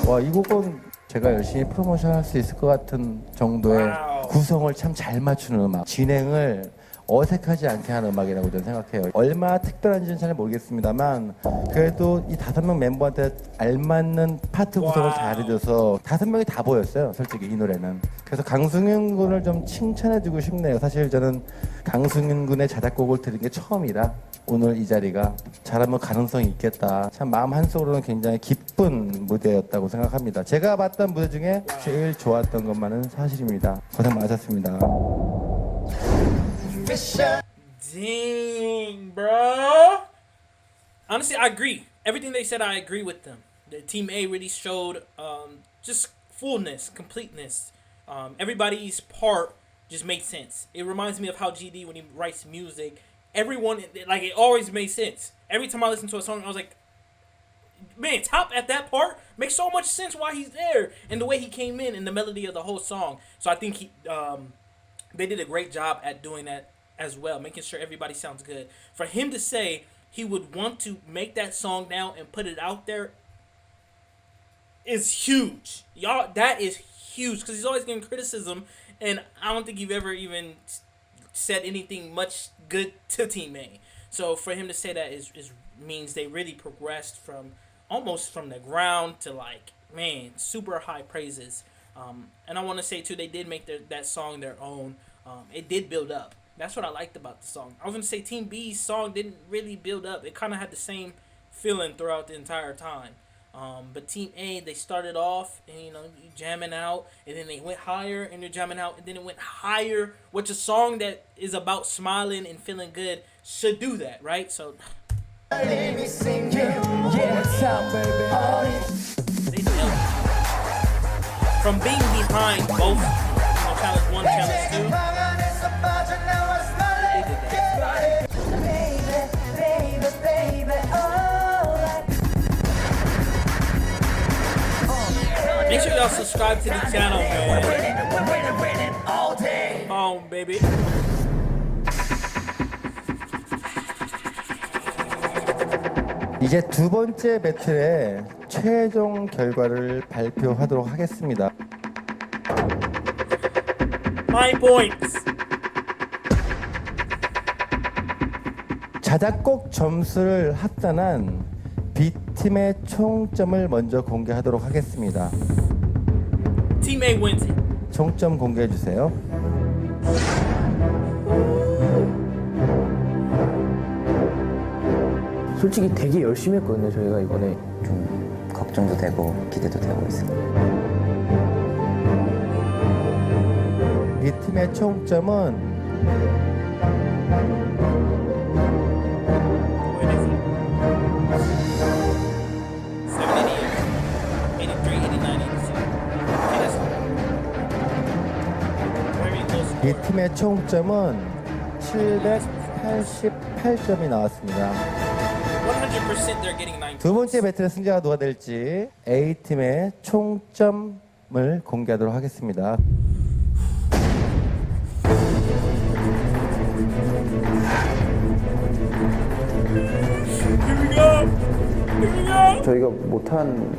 와, 이 곡은 제가 열심히 프로모션 할 수 있을 것 같은 정도의 구성을 참 잘 맞추는 음악, 진행을 어색하지 않게 하는 음악이라고 저는 생각해요. 얼마나 특별한지는 잘 모르겠습니다만 그래도 이 5명 멤버한테 알맞는 파트 구성을 잘해줘서 5명이 다 보였어요, 솔직히 이 노래는. 그래서 강승윤 군을 좀 칭찬해주고 싶네요. 사실 저는 강승윤 군의 자작곡을 들은 게 처음이라 오늘 이 자리가 잘하면 가능성이 있겠다. 참 마음 한쪽으로는 굉장히 기쁜 무대였다고 생각합니다. 제가 봤던 무대 중에 제일 좋았던 것만은 사실입니다. 고생 많으셨습니다. Dang, bro. Honestly, I agree. Everything they said, I agree with them. The Team A really showed just fullness, completeness. Everybody's part just made sense. It reminds me of how GD, when he writes music, everyone, like, it always made sense. Every time I listen to a song, I was like, man, Top at that part makes so much sense why he's there, and the way he came in and the melody of the whole song. So I think they did a great job at doing that as well, making sure everybody sounds good. For him to say he would want to make that song now and put it out there is huge. Y'all, that is huge, because he's always getting criticism, and I don't think you've ever even said anything much good to Team A. So for him to say that is means they really progressed from almost from the ground to, like, man, super high praises. And I want to say too, they did make that song their own. It did build up. That's what I liked about the song. I was gonna say Team B's song didn't really build up. It kind of had the same feeling throughout the entire time. But Team A, they started off and, you know, jamming out, and then they went higher and they're jamming out, and then it went higher, which a song that is about smiling and feeling good should do that, right? So they built from being behind both, you know, challenge 1, challenge 2. They did that. Make sure y'all subscribe to the channel, man. Home, baby. 이제 두 번째 배틀의 최종 결과를 발표하도록 하겠습니다. My points. 자작곡 점수를 합산한 B팀의 총점을 먼저 공개하도록 하겠습니다. Team A wins it. 총점 공개해 주세요. 솔직히 되게 열심히 했거든요, 저희가 이번에. 좀 걱정도 되고 기대도 되고 있습니다. B팀의 총점은 B팀의 총점은 788점이 나왔습니다. 100% they're getting 9. 두 번째 배틀의 승자가 누가 될지 A팀의 총점을 공개하도록 하겠습니다. 저희가 못한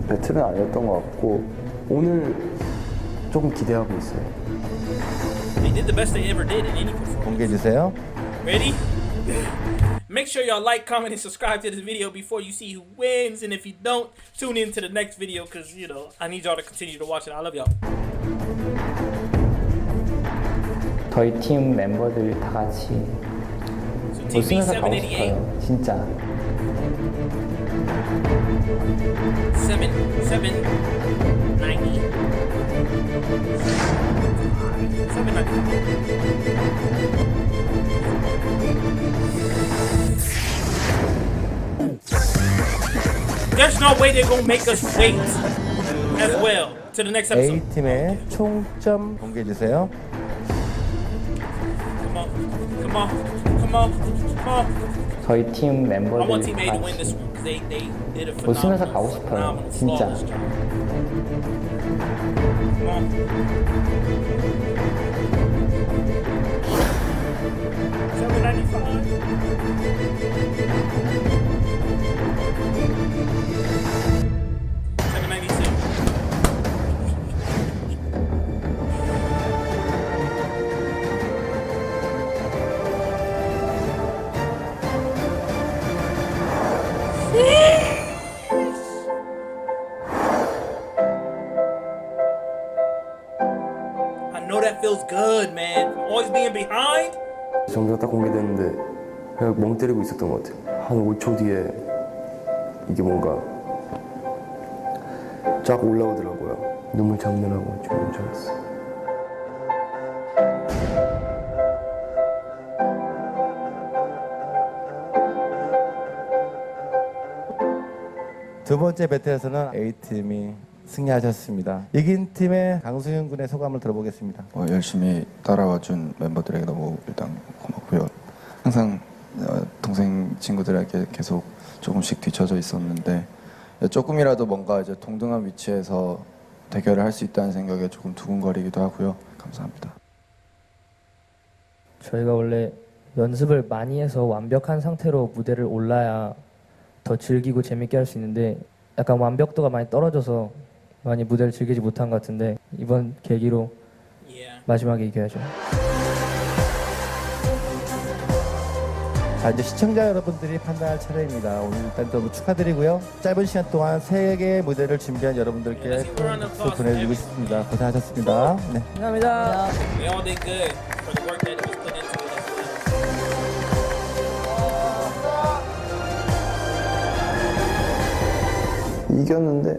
배틀은 아니었던 것 같고 오늘 조금 기대하고 있어요. They did the best they ever did in any performance. 공개해 주세요. Ready? Make sure y'all like, comment, and subscribe to this video before you see who wins. And if you don't, tune in to the next video because, you know, I need y'all to continue to watch it. I love y'all. 저희 팀 멤버들 다 같이 우승해서 가고 싶어요. 진짜. 790. There's no way they're gonna make us wait as well to the next episode. A팀의 총점 공개해 주세요. Come on, come on, come on, come on. 저희 팀 I want 멤버들 Team A 다 to win this 같이 one because they did a 우승해서 phenomenal, 가고 싶어요. 진짜. flawless job. Come on. 796. I know that feels good, man. Always being behind. 점수가 딱 공개됐는데 그냥 멍 때리고 있었던 것 같아요. 한 5초 뒤에 이게 뭔가 쫙 올라오더라고요. 눈물 장난하고 죽는 줄 알았어요. 두 번째 배틀에서는 A팀이 승리하셨습니다. 이긴 팀의 강수윤 군의 소감을 들어보겠습니다. 열심히 따라와준 멤버들에게 너무 일단 고맙고요. 항상 동생 친구들에게 계속 조금씩 뒤쳐져 있었는데 조금이라도 뭔가 이제 동등한 위치에서 대결을 할 수 있다는 생각에 조금 두근거리기도 하고요. 감사합니다. 저희가 원래 연습을 많이 해서 완벽한 상태로 무대를 올라야 더 즐기고 재밌게 할 수 있는데 약간 완벽도가 많이 떨어져서 많이 무대를 즐기지 못한 것 같은데 이번 계기로 마지막에 이겨야죠. 자, 이제 시청자 여러분들이 판단할 차례입니다. 오늘 일단 너무 축하드리고요. 짧은 시간 동안 3개의 무대를 준비한 여러분들께 큰 박수 보내드리고 싶습니다. 고생하셨습니다. 네. 감사합니다. We all did good for the work that was put into it as well. 이겼는데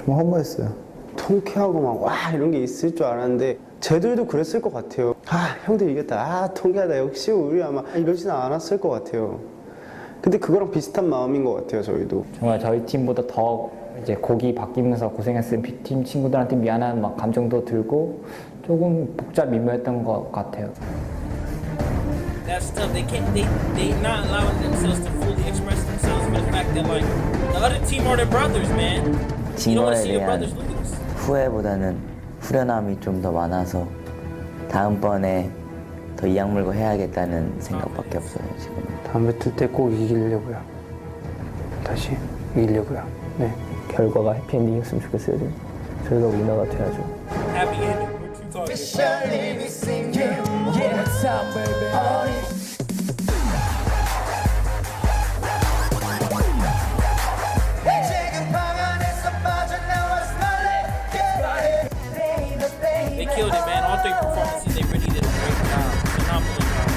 좀 허무했어요. 통쾌하고 막 와 이런 게 있을 줄 알았는데 쟤들도 그랬을 것 같아요. 아 형들 이겼다. 아 통쾌하다. 역시 우리 아마 이러지는 않았을 것 같아요. 근데 그거랑 비슷한 마음인 것 같아요. 저희도. 정말 저희 팀보다 더 이제 곡이 바뀌면서 고생했을 B팀 친구들한테 미안한 막 감정도 들고 조금 복잡 미묘했던 것 같아요. That's tough. They not allowing themselves to fully express themselves for the fact that like the other team are their brothers, man. You don't want to 진 거에 see your 대한 brothers lose. 후회보다는 후련함이 좀 더 많아서 다음번에 더 이악 물고 해야겠다는 생각밖에 없어요 지금. 다음 배틀 때 꼭 이기려고요. 다시 이기려고요. 네. 결과가 해피엔딩이었으면 좋겠어요. 저희가 위너가 돼야죠. Happy ending. What you talking about? Yeah, time, baby. They killed it, man. All three performances, they really did a great job. Phenomenal job.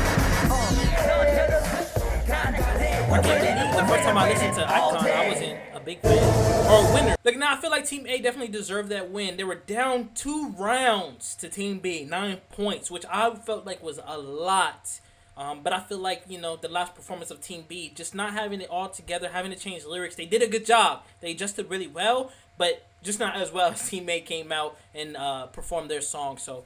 I can't believe the first time I listened to Icon, I wasn't a big fan. Or a winner. Like, nah, I feel like Team A definitely deserved that win. They were down 2 rounds to Team B, 9 points, which I felt like was a lot. But I feel like, you know, the last performance of Team B, just not having it all together, having to change lyrics, they did a good job. They adjusted really well, but just not as well as Team A came out and performed their song. So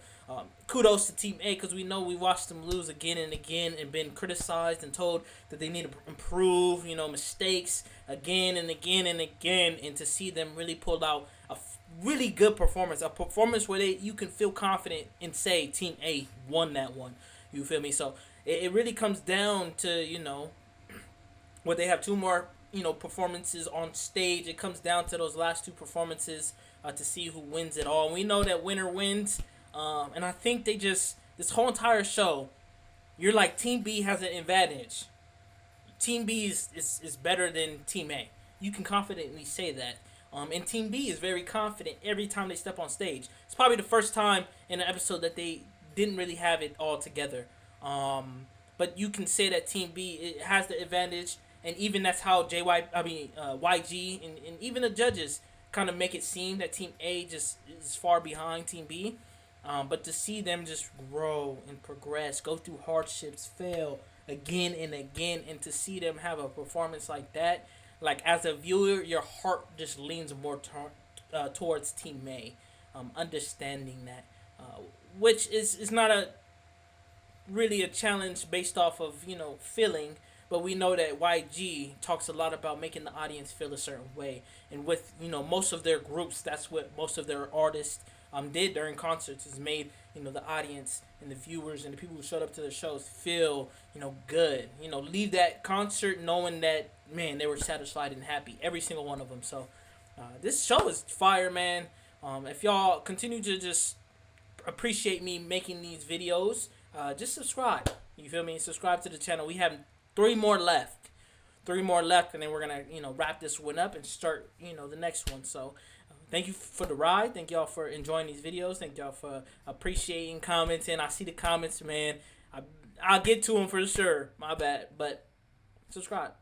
kudos to Team A, because we know we watched them lose again and again and been criticized and told that they need to improve, you know, mistakes again and again and again. And to see them really pull out a really good performance, a performance where you can feel confident and say Team A won that one. You feel me? So it really comes down to, you know, where they have 2 more, you know, performances on stage. It comes down to those last 2 performances to see who wins it all. We know that winner wins. And I think they just, this whole entire show, you're like, Team B has an advantage. Team B is better than Team A. You can confidently say that. And Team B is very confident every time they step on stage. It's probably the first time in an episode that they didn't really have it all together. But you can say that Team B it has the advantage, and even that's how YG and even the judges kind of make it seem that Team A just is far behind Team B. But to see them just grow and progress, go through hardships, fail again and again, and to see them have a performance like that, like as a viewer, your heart just leans more towards Team A, understanding that, which is not really a challenge based off of, you know, feeling, but we know that YG talks a lot about making the audience feel a certain way, and with, you know, most of their groups, that's what most of their artists did during concerts, is made, you know, the audience and the viewers and the people who showed up to the shows feel, you know, good, you know, leave that concert knowing that, man, they were satisfied and happy, every single one of them. So this show is fire, man. If y'all continue to just appreciate me making these videos, just subscribe. You feel me? Subscribe to the channel. We have 3 more left. 3 more left, and then we're gonna, you know, wrap this one up and start, you know, the next one. So thank you for the ride. Thank y'all for enjoying these videos. Thank y'all for appreciating, commenting. I see the comments, man. I'll get to them for sure. My bad, but subscribe.